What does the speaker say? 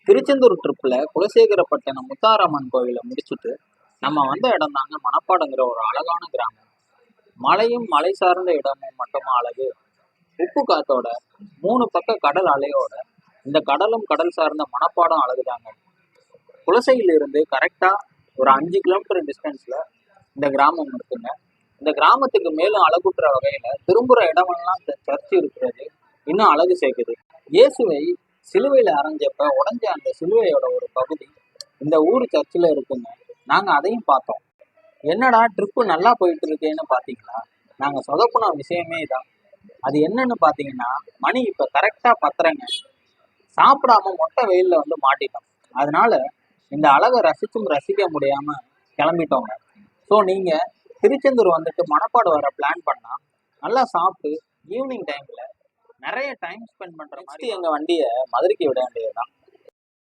திருச்செந்தூர் ட்ரிப்ல குலசேகரப்பட்டினம் முத்தாரம்மன் கோவிலை முடிச்சுட்டு நம்ம வந்த இடம் தாங்க மணப்பாடுங்கிற ஒரு அழகான கிராமம். மலையும் மலை சார்ந்த இடமும் மட்டுமா அழகு, உப்பு காத்தோட 3 பக்க கடல் அலையோட இந்த கடலும் கடல் சார்ந்த மணப்பாடம் அழகுதாங்க. குலசையிலிருந்து கரெக்டா ஒரு 5 கிலோமீட்டர் டிஸ்டன்ஸ்ல இந்த கிராமம் இருக்குங்க. இந்த கிராமத்துக்கு மேலும் அழகுற்ற வகையில திரும்புற இடமெல்லாம் சர்ச்சு இருக்கிறது இன்னும் அழகு சேர்க்குது. இயேசுவை சிலுவையில அரைஞ்சப்ப உடஞ்ச அந்த சிலுவையோட ஒரு பகுதி இந்த ஊர் சர்ச்சில் இருக்குங்க. நாங்க அதையும் பார்த்தோம். என்னடா ட்ரிப்பு நல்லா போயிட்டு இருக்கேன்னு பாத்தீங்களா, நாங்க சொதப்புன விஷயமே தான். அது என்னன்னு பாத்தீங்கன்னா, மணி இப்ப கரெக்டா 10:30ங்க. சாப்பிடாம மொட்டை வெயில்ல வந்து மாட்டிட்டோம். அதனால இந்த அழகை ரசிச்சும் ரசிக்க முடியாம கிளம்பிட்டோங்க. ஸோ நீங்க திருச்செந்தூர் வந்துட்டு மணப்பாடு வர பிளான் பண்ணா நல்லா சாப்பிட்டு ஈவினிங் டைம்ல நிறைய டைம் ஸ்பெண்ட் பண்ற மாதிரி எங்க வண்டியை மதுரைக்கு விட வேண்டியதுதான்.